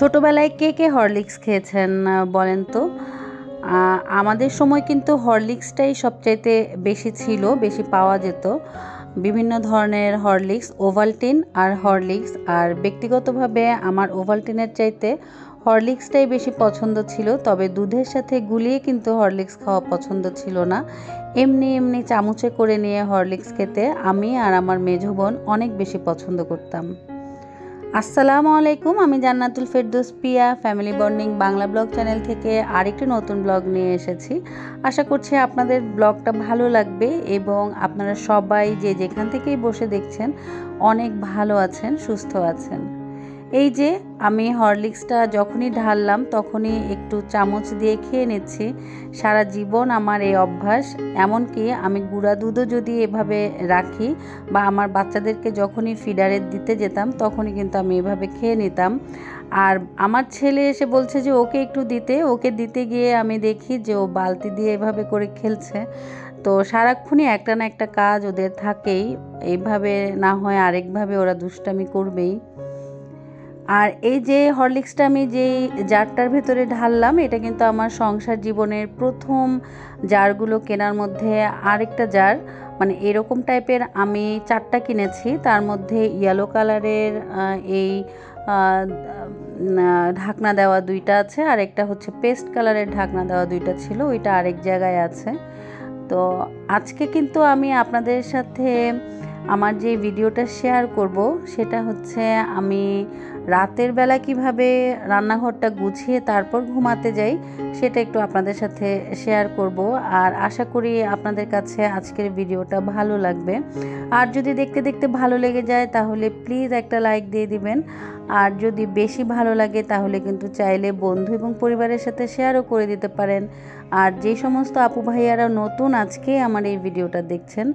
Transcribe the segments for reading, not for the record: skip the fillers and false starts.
ছোটবেলায় কে কে হরলিক্স খেয়েছেন বলেন তো? আমাদের সময় কিন্তু হরলিক্সটাই সবচাইতে বেশি ছিল, বেশি পাওয়া যেত। বিভিন্ন ধরনের হরলিক্স, ওভালটিন আর হরলিক্স। আর ব্যক্তিগতভাবে আমার ওভালটিনের চাইতে হরলিক্সটাই বেশি পছন্দ ছিল। তবে দুধের সাথে গুলিয়ে কিন্তু হরলিক্স খাওয়া পছন্দ ছিল না। এমনি এমনি চামচে করে নিয়ে হরলিক্স খেতে আমি আর আমার মেঝো বোন অনেক বেশি পছন্দ করতাম। আসসালামু আলাইকুম, আমি Jannatul Ferdous Piya family bonding Bangla blog channel থেকে আরেকটি নতুন ব্লগ নিয়ে এসেছি। আশা করছি আপনাদের ব্লগটা ভালো লাগবে এবং আপনারা সবাই যে যেখান থেকেই বসে দেখছেন অনেক ভালো আছেন, সুস্থ আছেন। এই যে আমি হরলিক্সটা যখনই ঢাললাম তখনই একটু চামচ দিয়ে খেয়ে নিচ্ছি। সারা জীবন আমার এই অভ্যাস। এমনকি আমি গুঁড়া দুধও যদি এভাবে রাখি বা আমার বাচ্চাদেরকে যখনই ফিডারে দিতে যেতাম তখনই কিন্তু আমি এভাবে খেয়ে নিতাম। আর আমার ছেলে এসে বলছে যে ওকে দিতে গিয়ে আমি দেখি যে ও বালতি দিয়ে এভাবে করে খেলছে। তো সারাক্ষণই একটা না একটা কাজ ওদের থাকেই, এইভাবে না হয় আরেকভাবে ওরা দুষ্টামি করবেই। আর এই যে হরলিক্সটা আমি যেই জারটার ভেতরে ঢাললাম, এটা কিন্তু আমার সংসার জীবনের প্রথম জারগুলো কেনার মধ্যে আরেকটা জার, মানে এরকম টাইপের আমি 4টা কিনেছি। তার মধ্যে ইয়েলো কালারের এই ঢাকনা দেওয়া 2টা আছে, আর একটা হচ্ছে পেস্ট কালারের ঢাকনা দেওয়া 2টা ছিল, ওইটা আরেক জায়গায় আছে। তো আজকে কিন্তু আমি আপনাদের সাথে আমার যে ভিডিওটা শেয়ার করব সেটা হচ্ছে আমি রাতের বেলা কিভাবে রান্নাঘরটা গুছিয়ে তারপর ঘুমাতে যাই সেটা একটু আপনাদের সাথে শেয়ার করব। আর আশা করি আপনাদের কাছে আজকের ভিডিওটা ভালো লাগবে। আর যদি দেখতে দেখতে ভালো লেগে যায় তাহলে প্লিজ একটা লাইক দিয়ে দিবেন। আর যদি বেশি ভালো লাগে তাহলে কিন্তু চাইলে বন্ধু এবং পরিবারের সাথে শেয়ারও করে দিতে পারেন। আর যে সমস্ত আপু ভাইয়ারা নতুন আজকে আমার এই ভিডিওটা দেখছেন,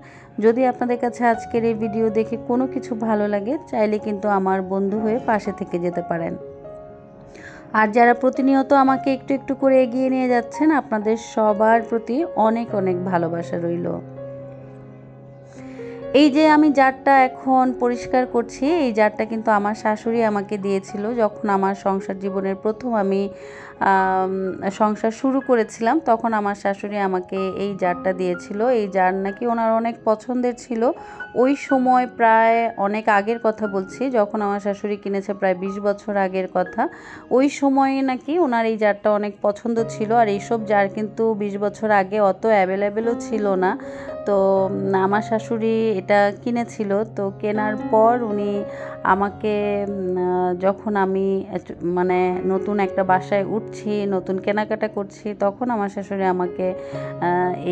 যদি আপনাদের কাছে আজকের এই ভিডিও দেখে কোনো কিছু ভালো লাগে চাইলে কিন্তু আমার বন্ধু হয়ে পাশে থেকে যেতে পারেন। আর যারা প্রতিনিয়ত আমাকে একটু একটু করে এগিয়ে নিয়ে যাচ্ছেন, আপনাদের সবার প্রতি অনেক অনেক ভালোবাসা রইল। এই যে আমি জারটা এখন পরিষ্কার করছি, এই জারটা কিন্তু আমার শাশুড়ি আমাকে দিয়েছিল যখন আমার সংসার জীবনের প্রথম আমি সংসার শুরু করেছিলাম, তখন আমার শাশুড়ি আমাকে এই জারটা দিয়েছিল। এই জার নাকি ওনার অনেক পছন্দের ছিল। ওই সময় প্রায় অনেক আগের কথা বলছি, যখন আমার শাশুড়ি কিনেছে প্রায় 20 বছর আগের কথা। ওই সময়ে নাকি ওনার এই জারটা অনেক পছন্দ ছিল। আর এইসব জার কিন্তু 20 বছর আগে অত অ্যাভেলেবেলও ছিল না। তো আমার শাশুড়ি এটা কিনেছিল। তো কেনার পর উনি আমাকে যখন আমি মানে নতুন একটা বাসায় উঠছি, নতুন কেনাকাটা করছি, তখন আমার শাশুড়ি আমাকে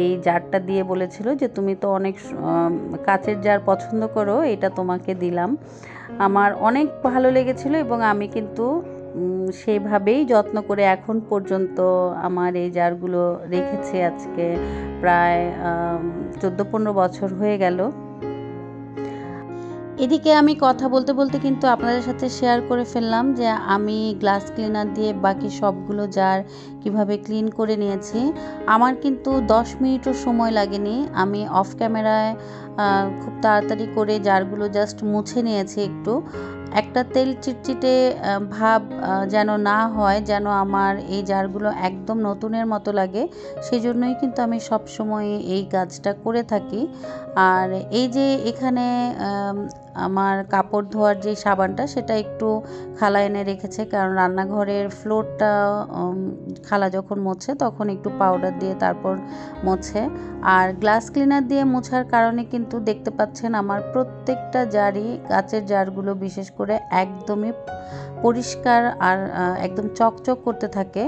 এই জারটা দিয়ে বলেছিল যে তুমি তো অনেক কাচের জার পছন্দ করো, এটা তোমাকে দিলাম। আমার অনেক ভালো লেগেছিল এবং আমি কিন্তু সেইভাবেই যত্ন করে এখন পর্যন্ত আমার এই জারগুলো রেখেছি। আজকে প্রায় 14-15 বছর হয়ে গেল। এদিকে আমি কথা বলতে বলতে কিন্তু আপনাদের সাথে শেয়ার করে ফেললাম যে আমি গ্লাস ক্লিনার দিয়ে বাকি সবগুলো জার কিভাবে ক্লিন করে নিয়েছি। আমার কিন্তু 10 মিনিটও সময় লাগেনি। আমি অফ ক্যামেরায় খুব তাড়াতাড়ি করে জারগুলো জাস্ট মুছে নিয়েছি। একটা তেল চিটচিটে ভাব যেন না হয়, যেন আমার এই জারগুলো একদম নতুনের মতো লাগে, সেই জন্যই কিন্তু আমি সব সময় এই কাজটা করে থাকি। আর এই যে এখানে আমার কাপড় ধোয়ার যে সাবানটা সেটা একটু খালা এনে রেখেছে, কারণ রান্নাঘরের ফ্লোরটা খালা যখন মোছে তখন একটু পাউডার দিয়ে তারপর মোছে। আর গ্লাস ক্লিনার দিয়ে মোছার কারণে কিন্তু দেখতে পাচ্ছেন আমার প্রত্যেকটা জারই, কাচের জারগুলো বিশেষ করে একদমই পরিষ্কার আর একদম চকচক করতে থাকে।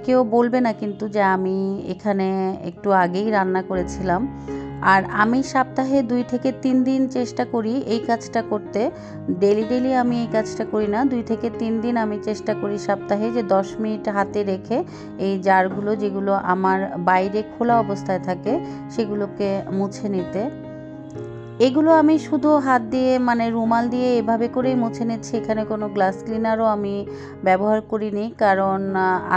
কেউ বলবে না কিন্তু যে আমি এখানে একটু আগেই রান্না করেছিলাম। আর আমি সপ্তাহে 2 থেকে 3 দিন চেষ্টা করি এই কাজটা করতে। ডেলি আমি এই কাজটা করি না, 2 থেকে 3 দিন আমি চেষ্টা করি সপ্তাহে যে 10 মিনিট হাতে রেখে এই জারগুলো যেগুলো আমার বাইরে খোলা অবস্থায় থাকে সেগুলোকে মুছে নিতে। এগুলো আমি শুধু হাত দিয়ে মানে রুমাল দিয়ে এভাবে করেই মুছে নিচ্ছি। এখানে কোনো গ্লাস ক্লিনারও আমি ব্যবহার করিনি, কারণ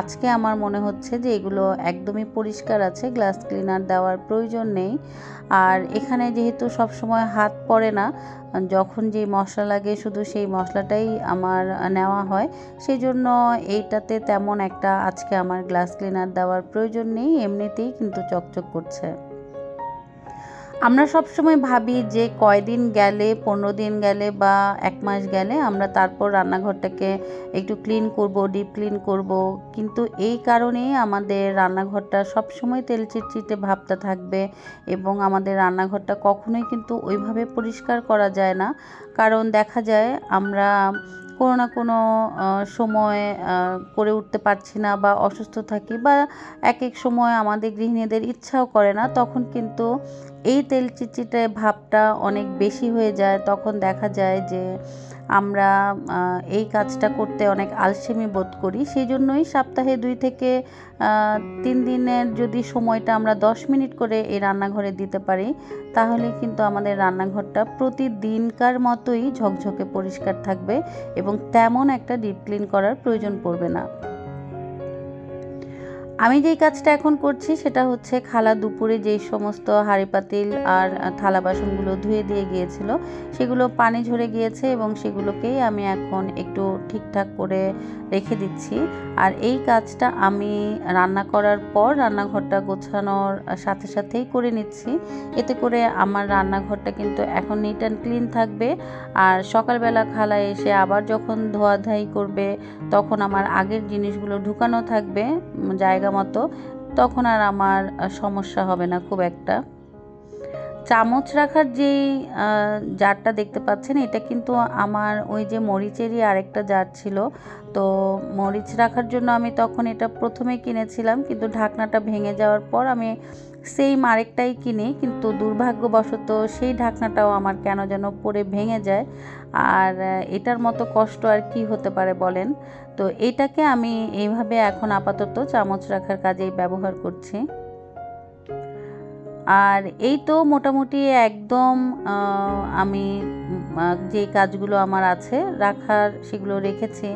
আজকে আমার মনে হচ্ছে যে এগুলো একদমই পরিষ্কার আছে, গ্লাস ক্লিনার দেওয়ার প্রয়োজন নেই। আর এখানে যেহেতু সব সময় হাত পড়ে না, যখন যেই মশলা লাগে শুধু সেই মশলাটাই আমার নেওয়া হয়, সেই জন্য এইটাতে তেমন একটা আজকে আমার গ্লাস ক্লিনার দেওয়ার প্রয়োজন নেই, এমনিতেই কিন্তু চকচক করছে। আমরা সবসময় ভাবি যে কয়দিন গেলে, 15 দিন গেলে বা 1 মাস গেলে আমরা তারপর রান্নাঘরটাকে একটু ক্লিন করব, ডিপ ক্লিন করব, কিন্তু এই কারণেই আমাদের রান্নাঘরটা সবসময় তেল চিটচিটে ভাবটা থাকবে এবং আমাদের রান্নাঘরটা কখনোই কিন্তু ওইভাবে পরিষ্কার করা যায় না। কারণ দেখা যায় আমরা কোনো না কোনো সময় করে উঠতে পারছি না বা অসুস্থ থাকি, বা এক এক সময় আমাদের গৃহিণীদের ইচ্ছাও করে না, তখন কিন্তু এই তেল চিটচিটে ভাবটা অনেক বেশি হয়ে যায়। তখন দেখা যায় যে আমরা এই কাজটা করতে অনেক আলসেমি বোধ করি। সেই জন্যই সপ্তাহে 2 থেকে 3 দিনের যদি সময়টা আমরা 10 মিনিট করে এই রান্নাঘরে দিতে পারি, তাহলে কিন্তু আমাদের রান্নাঘরটা প্রতিদিনকার মতোই ঝকঝকে পরিষ্কার থাকবে এবং তেমন একটা ডিপ ক্লিন করার প্রয়োজন পড়বে না। আমি যেই কাজটা এখন করছি সেটা হচ্ছে, খালা দুপুরে যেই সমস্ত হাঁড়ি পাতিল আর থালা বাসনগুলো ধুয়ে দিয়ে গিয়েছিল সেগুলো পানি ঝরে গিয়েছে এবং সেগুলোকেই আমি এখন একটু ঠিকঠাক করে রেখে দিচ্ছি। আর এই কাজটা আমি রান্না করার পর রান্নাঘরটা গোছানোর সাথে সাথেই করে নিচ্ছি। এতে করে আমার রান্নাঘরটা কিন্তু এখন নিট অ্যান্ড ক্লিন থাকবে। আর সকালবেলা খালা এসে আবার যখন ধোয়াধাই করবে তখন আমার আগের জিনিসগুলো ঢুকানো থাকবে জায়গা মতো, তখন আর আমার সমস্যা হবে না খুব একটা। চামচ রাখার যেই জারটা দেখতে পাচ্ছেন, এটা কিন্তু আমার ওই যে মরিচেরই আরেকটা জার ছিল, তো মরিচ রাখার জন্য আমি তখন এটা প্রথমে কিনেছিলাম, কিন্তু ঢাকনাটা ভেঙে যাওয়ার পর আমি সেম আরেকটাই কিনি, কিন্তু দুর্ভাগ্যবশত সেই ঢাকনাটাও আমার কেন যেন পড়ে ভেঙে যায়। আর এটার মতো কষ্ট আর কি হতে পারে বলেন। তো এটাকে আমি এইভাবে এখন আপাতত চামচ রাখার কাজেই ব্যবহার করছি। আর এই তো মোটামুটি একদম আমি যে কাজগুলো আমার আছে রাখার সেগুলো রেখেছি।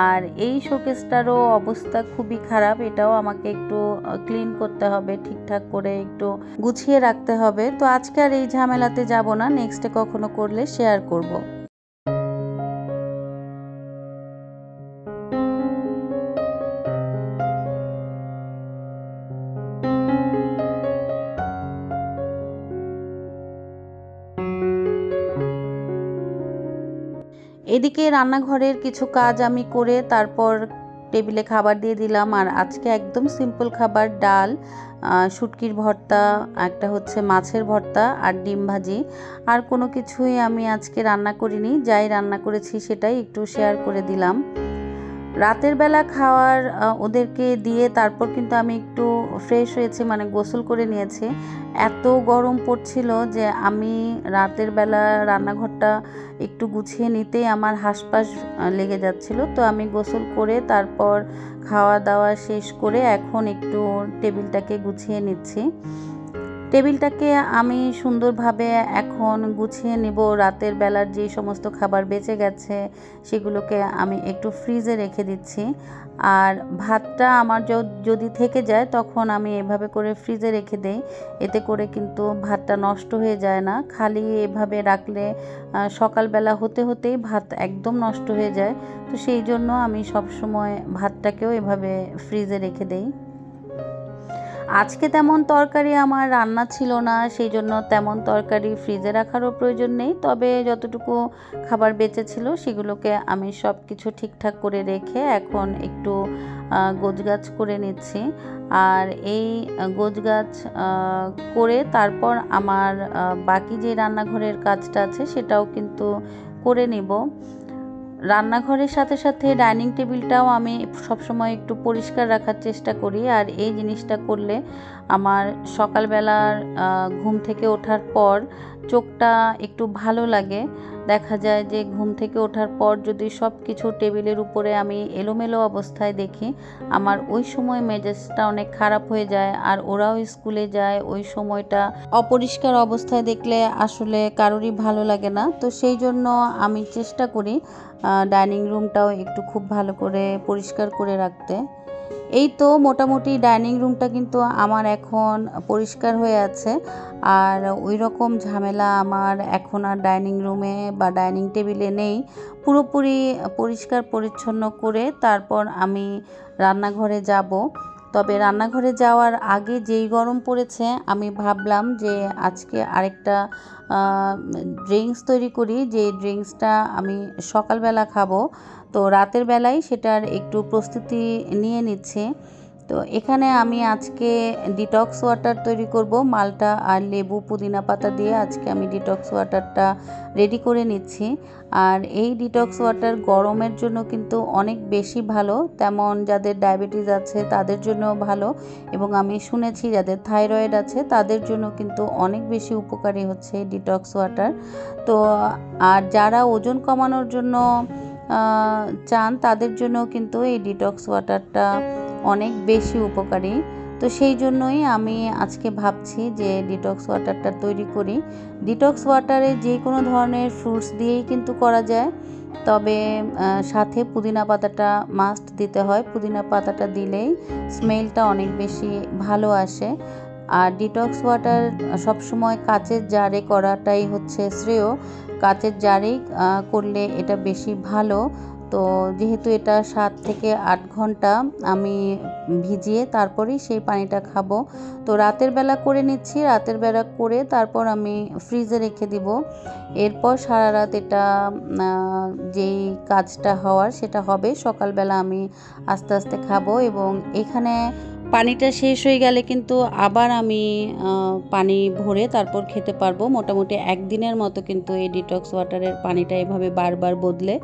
আর এই শোকেসটারও অবস্থা খুবই খারাপ, এটাও আমাকে একটু ক্লিন করতে হবে, ঠিকঠাক করে একটু গুছিয়ে রাখতে হবে। তো আজকে আর এই ঝামেলাতে যাব না, নেক্সটে কখনো করলে শেয়ার করব। এদিকে রান্নাঘরের কিছু কাজ আমি করে তারপর টেবিলে খাবার দিয়ে দিলাম। আর আজকে একদম সিম্পল খাবার, ডাল, শুটকির ভর্তা, একটা হচ্ছে মাছের ভর্তা আর ডিম ভাজি। আর কোনো কিছুই আমি আজকে রান্না করিনি, যাই রান্না করেছি সেটাই একটু শেয়ার করে দিলাম। রাতের বেলা খাওয়ার ওদেরকে দিয়ে তারপর কিন্তু আমি একটু ফ্রেশ হয়েছি, মানে গোসল করে নিয়েছি। এত গরম পড়ছিল যে আমি রাতের বেলা রান্নাঘরটা একটু গুছিয়ে নিতেই আমার হাঁসফাঁস লেগে যাচ্ছিল। তো আমি গোসল করে তারপর খাওয়া দাওয়া শেষ করে এখন একটু টেবিলটাকে গুছিয়ে নিচ্ছি। টেবিলটাকে আমি সুন্দরভাবে এখন গুছিয়ে নেব। রাতের বেলার যে সমস্ত খাবার বেঁচে গেছে সেগুলোকে আমি একটু ফ্রিজে রেখে দিচ্ছি। আর ভাতটা আমার যদি থেকে যায় তখন আমি এভাবে করে ফ্রিজে রেখে দেই, এতে করে কিন্তু ভাতটা নষ্ট হয়ে যায় না। খালি এভাবে রাখলে সকালবেলা হতে হতেই ভাত একদম নষ্ট হয়ে যায়। তো সেই জন্য আমি সবসময় ভাতটাকেও এভাবে ফ্রিজে রেখে দেই। আজকে তেমন তরকারি আমার রান্না ছিল না, সেই জন্য তেমন তরকারি ফ্রিজে রাখারও প্রয়োজন নেই। তবে যতটুকু খাবার বেঁচে ছিল সেগুলোকে আমি সব কিছু ঠিকঠাক করে রেখে এখন একটু গোছগাছ করে নিচ্ছি। আর এই গোছগাছ করে তারপর আমার বাকি যে রান্নাঘরের কাজটা আছে সেটাও কিন্তু করে নেব। রান্নাঘরের সাথে সাথে ডাইনিং টেবিলটাও আমি সবসময় একটু পরিষ্কার রাখার চেষ্টা করি। আর এই জিনিসটা করলে আমার সকালবেলার ঘুম থেকে ওঠার পর চোখটা একটু ভালো লাগে। দেখা যায় যে ঘুম থেকে ওঠার পর যদি সব কিছু টেবিলের উপরে আমি এলোমেলো অবস্থায় দেখি, আমার ওই সময় মেজাজটা অনেক খারাপ হয়ে যায়। আর ওরাও স্কুলে যায়, ওই সময়টা অপরিষ্কার অবস্থায় দেখলে আসলে কারোরই ভালো লাগে না। তো সেই জন্য আমি চেষ্টা করি ডাইনিং রুমটাও একটু খুব ভালো করে পরিষ্কার করে রাখতে। এই তো মোটামুটি ডাইনিং রুমটা কিন্তু আমার এখন পরিষ্কার হয়ে আছে। আর ওই রকম ঝামেলা আমার এখন আর ডাইনিং রুমে বা ডাইনিং টেবিলে নেই। পুরোপুরি পরিষ্কার পরিচ্ছন্ন করে তারপর আমি রান্নাঘরে যাব। তবে রান্নাঘরে যাওয়ার আগে যেই গরম পড়েছে, আমি ভাবলাম যে আজকে আরেকটা ড্রিঙ্কস তৈরি করি, যে ড্রিঙ্কসটা আমি সকালবেলা খাবো। তো রাতের বেলায় সেটার একটু প্রস্তুতি নিয়ে নিচ্ছি। তো এখানে আমি আজকে ডিটক্স ওয়াটার তৈরি করব, মালটা আর লেবু পুদিনা পাতা দিয়ে আজকে আমি ডিটক্স ওয়াটারটা রেডি করে নিচ্ছি। আর এই ডিটক্স ওয়াটার গরমের জন্য কিন্তু অনেক বেশি ভালো, তেমন যাদের ডায়াবেটিস আছে তাদের জন্য ভালো, এবং আমি শুনেছি যাদের থাইরয়েড আছে তাদের জন্য কিন্তু অনেক বেশি উপকারী হচ্ছে ডিটক্স ওয়াটার। তো আর যারা ওজন কমানোর জন্য চান তাদের জন্য কিন্তু এই ডিটক্স ওয়াটারটা অনেক বেশি উপকারী। তো সেই জন্যই আমি আজকে ভাবছি যে ডিটক্স ওয়াটারটা তৈরি করি। ডিটক্স ওয়াটারে যে কোনো ধরনের ফ্রুটস দিয়েই কিন্তু করা যায়, তবে সাথে পুদিনা পাতাটা মাস্ট দিতে হয়। পুদিনা পাতাটা দিলেই স্মেলটা অনেক বেশি ভালো আসে। আর ডিটক্স ওয়াটার সবসময় কাচের জারে করাটাই হচ্ছে শ্রেয়। কাচের জারেই করলে এটা বেশি ভালো। তো যেহেতু এটা 7 থেকে 8 ঘন্টা আমি ভিজিয়ে তারপরেই সেই পানিটা খাবো। তো রাতের বেলা করে নিচ্ছি, রাতের বেলা করে তারপর আমি ফ্রিজে রেখে দিব। এরপর সারা রাত এটা যেই কাজটা হওয়ার সেটা হবে, সকালবেলা আমি আস্তে আস্তে খাবো। এবং এখানে পানিটা শেষ হয়ে গেলে কিন্তু আবার আমি পানি ভরে তারপর খেতে পারবো। মোটামুটি একদিনের মতো কিন্তু এই ডিটক্স ওয়াটারের পানিটা এভাবে বারবার বদলে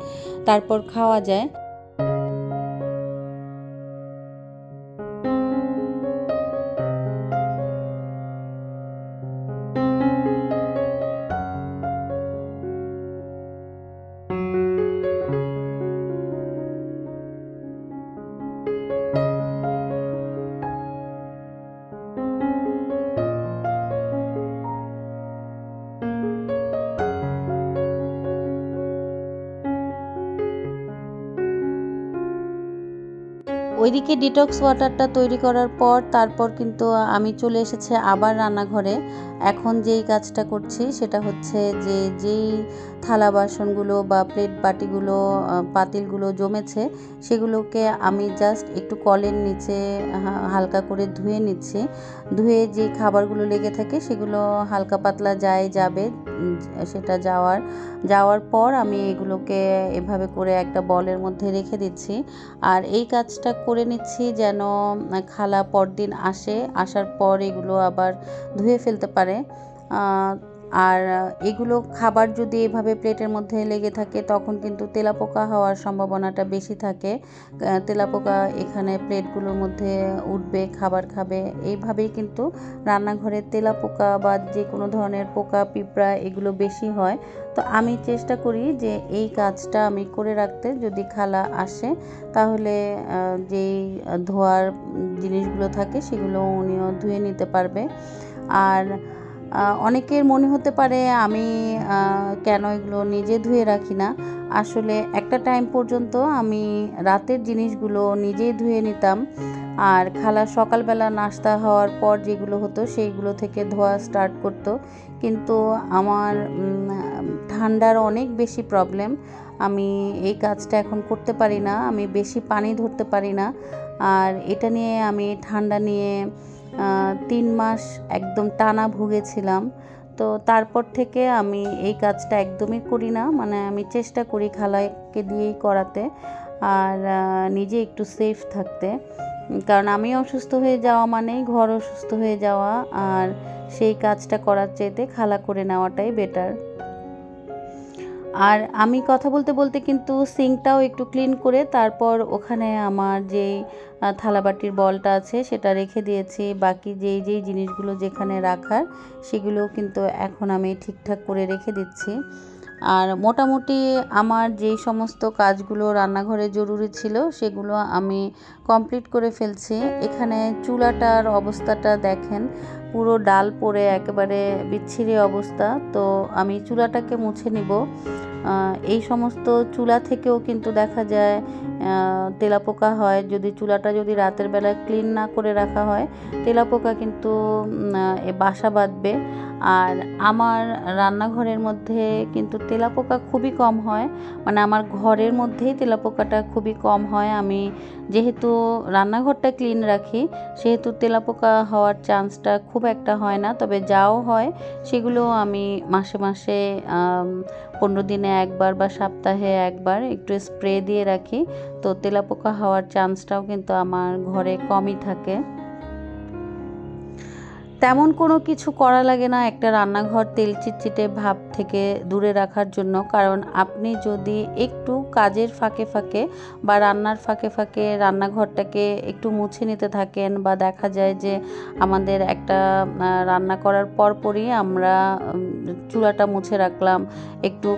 তারপর খাওয়া যায়। ওইদিকে ডিটক্স ওয়াটারটা তৈরি করার পর তারপর কিন্তু আমি চলে এসেছি আবার রান্নাঘরে। এখন যেই কাজটা করছি সেটা হচ্ছে যে যেই থালা বাসনগুলো বা প্লেট বাটিগুলো পাতিলগুলো জমেছে সেগুলোকে আমি জাস্ট একটু কলের নিচে হালকা করে ধুয়ে নিচ্ছি। ধুয়ে যে খাবারগুলো লেগে থাকে সেগুলো হালকা পাতলা যাবে, সেটা যাওয়ার পর আমি এগুলোকে এভাবে করে একটা বলের মধ্যে রেখে দিচ্ছি। আর এই কাজটা করে নিচ্ছি যেন খালা পরদিন আসার পর এগুলো আবার ধুয়ে ফেলতে পারে। আর এগুলো খাবার যদি এভাবে প্লেটের মধ্যে লেগে থাকে তখন কিন্তু তেলাপোকা হওয়ার সম্ভাবনাটা বেশি থাকে। তেলাপোকা এখানে প্লেটগুলোর মধ্যে উঠবে, খাবার খাবে। এইভাবেই কিন্তু রান্নাঘরে তেলাপোকা বা যে কোনো ধরনের পোকা পিঁপড়া এগুলো বেশি হয়। তো আমি চেষ্টা করি যে এই কাজটা আমি করে রাখতে, যদি খালা আসে তাহলে যেই ধোয়ার জিনিসগুলো থাকে সেগুলো উনিও ধুয়ে নিতে পারবে। আর অনেকের মনে হতে পারে আমি কেন এগুলো নিজে ধুয়ে রাখি না। আসলে একটা টাইম পর্যন্ত আমি রাতের জিনিসগুলো নিজেই ধুয়ে নিতাম, আর খালা সকালবেলা নাস্তা হওয়ার পর যেগুলো হতো সেইগুলো থেকে ধোয়া স্টার্ট করতো। কিন্তু আমার ঠান্ডার অনেক বেশি প্রবলেম, আমি এই কাজটা এখন করতে পারি না, আমি বেশি পানি ধরতে পারি না। আর এটা নিয়ে আমি ঠান্ডা নিয়ে 3 মাস একদম টানা ভুগেছিলাম। তো তারপর থেকে আমি এই কাজটা একদমই করি না, মানে আমি চেষ্টা করি খালাকে দিয়েই করাতে আর নিজে একটু সেফ থাকতে। কারণ আমি অসুস্থ হয়ে যাওয়া মানেই ঘর অসুস্থ হয়ে যাওয়া, আর সেই কাজটা করার চাইতে খালা করে নেওয়াটাই বেটার। আর আমি কথা বলতে বলতে কিন্তু সিঙ্কটাও একটু ক্লিন করে তারপর ওখানে আমার যেই থালাবাটির বলটা আছে সেটা রেখে দিয়েছি। বাকি যেই জিনিসগুলো যেখানে রাখার সেগুলো কিন্তু এখন আমি ঠিকঠাক করে রেখে দিচ্ছি। আর মোটামুটি আমার যেই সমস্ত কাজগুলো রান্নাঘরে জরুরি ছিল সেগুলো আমি কমপ্লিট করে ফেলছি। এখানে চুলাটার অবস্থাটা দেখেন, পুরো ডাল পড়ে একেবারে বিচ্ছিরি অবস্থা। তো আমি চুলাটাকে মুছে নিব। এই সমস্ত চুলা থেকেও কিন্তু দেখা যায় তেলাপোকা হয়। চুলাটা যদি রাতের বেলা ক্লিন না করে রাখা হয়, তেলাপোকা কিন্তু বাসা বাঁধবে। আর আমার রান্নাঘরের মধ্যে কিন্তু তেলাপোকা খুবই কম হয়, মানে আমার ঘরের মধ্যেই তেলাপোকাটা খুবই কম হয়। আমি যেহেতু রান্নাঘরটা ক্লিন রাখি, সেহেতু তেলাপোকা হওয়ার চান্সটা খুব একটা হয় না। তবে যাও হয় সেগুলো আমি মাসে মাসে 15 দিনে একবার বা সপ্তাহে একবার একটু স্প্রে দিয়ে রাখি। তো তেলাপোকা হওয়ার চান্সটাও কিন্তু আমার ঘরে কমই থাকে। তেমন কোনো কিছু করা লাগে না একটা রান্নাঘর তেল চিটচিটে ভাব থেকে দূরে রাখার জন্য। কারণ আপনি যদি একটু কাজের ফাঁকে ফাঁকে বা রান্নার ফাঁকে ফাঁকে রান্নাঘরটাকে একটু মুছে নিতে থাকেন, বা দেখা যায় যে আমাদের একটা রান্না করার পরপরই আমরা চুলাটা মুছে রাখলাম, একটু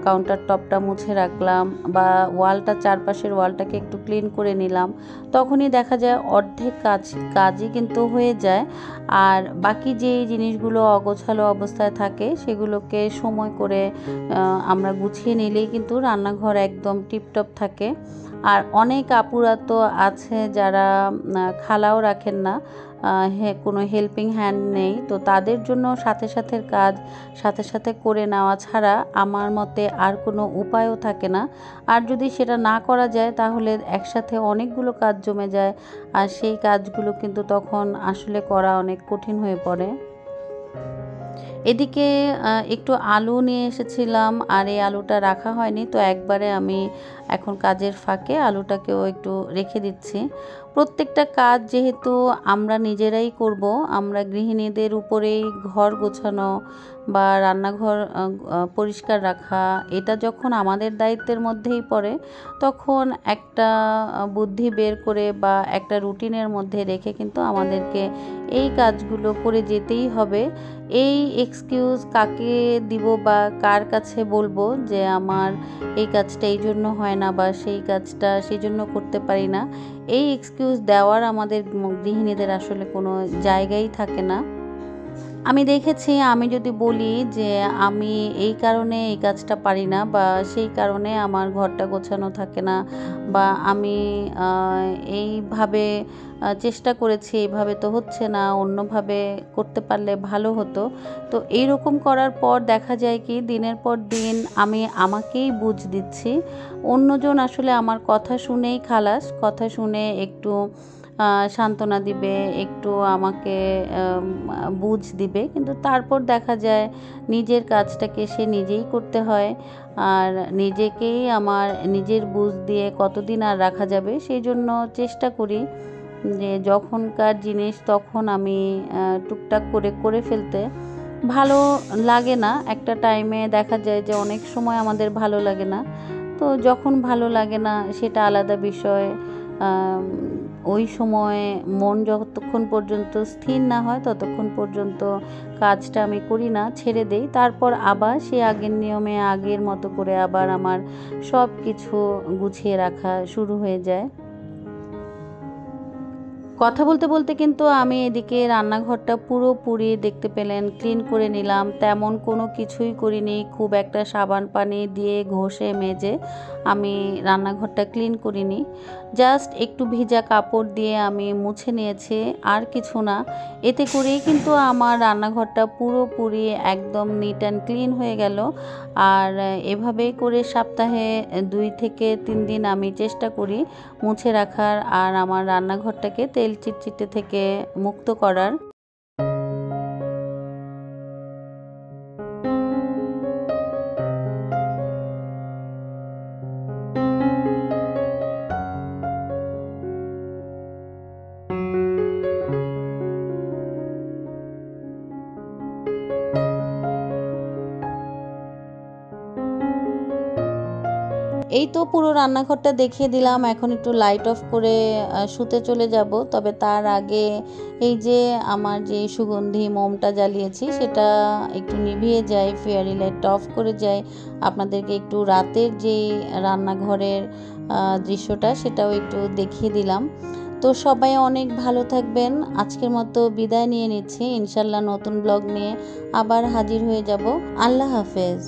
কাউন্টার টপটা মুছে রাখলাম, বা ওয়ালটা চারপাশের ওয়ালটাকে একটু ক্লিন করে নিলাম, তখনই দেখা যায় অর্ধেক কাজই কিন্তু হয়ে যায়। আর বাকি যে জিনিসগুলো অগোছালো অবস্থায় থাকে সেগুলোকে সময় করে আমরা গুছিয়ে নিলেই কিন্তু রান্নাঘর একদম টিপটপ থাকে। আর অনেক আপুরা তো আছে যারা খালাও রাখেন না, কোনো হেল্পিং হ্যান্ড নেই, তো তাদের জন্য সাথে সাথে কাজ সাথে সাথে করে নেওয়া ছাড়া আমার মতে আর কোনো উপায়ও থাকে না। আর যদি সেটা না করা যায় তাহলে একসাথে অনেকগুলো কাজ জমে যায়, আর সেই কাজগুলো কিন্তু তখন আসলে করা অনেক কঠিন হয়ে পড়ে। এদিকে একটু আলু নিয়ে এসেছিলাম, আর এই আলুটা রাখা হয়নি, তো একবারে আমি এখন কাজের ফাঁকে আলুটাকেও একটু রেখে দিচ্ছি। প্রত্যেকটা কাজ যেহেতু আমরা নিজেরাই করব, আমরা গৃহিণীদের উপরেই ঘর গোছানো বা রান্নাঘর পরিষ্কার রাখা, এটা যখন আমাদের দায়িত্বের মধ্যেই পড়ে, তখন একটা বুদ্ধি বের করে বা একটা রুটিনের মধ্যে রেখে কিন্তু আমাদেরকে এই কাজগুলো করে যেতেই হবে। এই এক্সকিউজ কাকে দিব বা কার কাছে বলবো যে আমার এই কাজটা এই জন্য হয় না বা সেই কাজটা সেই জন্য করতে পারি না, এই এক্সকিউজ দেওয়ার আমাদের গৃহিণীদের আসলে কোনো জায়গাই থাকে না। আমি দেখেছি, আমি যদি বলি যে আমি এই কারণে এই কাজটা পারি না বা সেই কারণে আমার ঘরটা গোছানো থাকে না, বা আমি এইভাবে চেষ্টা করেছি, এইভাবে তো হচ্ছে না, অন্যভাবে করতে পারলে ভালো হতো। তো এইরকম করার পর দেখা যায় কি দিনের পর দিন আমি আমাকেই বুঝ দিচ্ছি, অন্যজন আসলে আমার কথা শুনেই খালাস, কথা শুনে একটু সান্ত্বনা দিবে, একটু আমাকে বুঝ দিবে, কিন্তু তারপর দেখা যায় নিজের কাজটাকে সে নিজেই করতে হয়। আর নিজেকেই আমার নিজের বুঝ দিয়ে কতদিন আর রাখা যাবে, সেই জন্য চেষ্টা করি যে যখনকার জিনিস তখন আমি টুকটাক করে করে ফেলতে। ভালো লাগে না, একটা টাইমে দেখা যায় যে অনেক সময় আমাদের ভালো লাগে না, তো যখন ভালো লাগে না সেটা আলাদা বিষয়। ওই সময় মন যতক্ষণ পর্যন্ত স্থির না হয় ততক্ষণ পর্যন্ত কাজটা আমি করি না, ছেড়ে দেই। তারপর আবার সে আগের নিয়মে আগের মতো করে আবার আমার সব কিছু গুছিয়ে রাখা শুরু হয়ে যায়। কথা বলতে বলতে কিন্তু আমি এদিকে রান্নাঘরটা পুরোপুরি দেখতে পেলেন ক্লিন করে নিলাম। তেমন কোনো কিছুই করিনি, খুব একটা সাবান পানি দিয়ে ঘষে মেজে আমি রান্নাঘরটা ক্লিন করিনি। জাস্ট একটু ভিজা কাপড় দিয়ে আমি মুছে নিয়েছি, আর কিছু না। এতে করেই কিন্তু আমার রান্নাঘরটা পুরোপুরি একদম নিট অ্যান্ড ক্লিন হয়ে গেল। আর এভাবেই করে সপ্তাহে 2 থেকে 3 দিন আমি চেষ্টা করি মুছে রাখার আর আমার রান্নাঘরটাকে তেল চিটচিটে থেকে মুক্ত করার। এই তো পুরো রান্নাঘরটা দেখিয়ে দিলাম। এখন একটু লাইট অফ করে শুতে চলে যাব। তবে তার আগে এই যে আমার যে সুগন্ধি মোমটা জ্বালিয়েছি সেটা একটু নিভিয়ে যায়, ফেয়ারি লাইটটা অফ করে যায়। আপনাদেরকে একটু রাতের যে রান্নাঘরের দৃশ্যটা সেটাও একটু দেখিয়ে দিলাম। তো সবাই অনেক ভালো থাকবেন। আজকের মতো বিদায় নিয়ে নিচ্ছি। ইনশাল্লাহ নতুন ব্লগ নিয়ে আবার হাজির হয়ে যাব। আল্লাহ হাফেজ।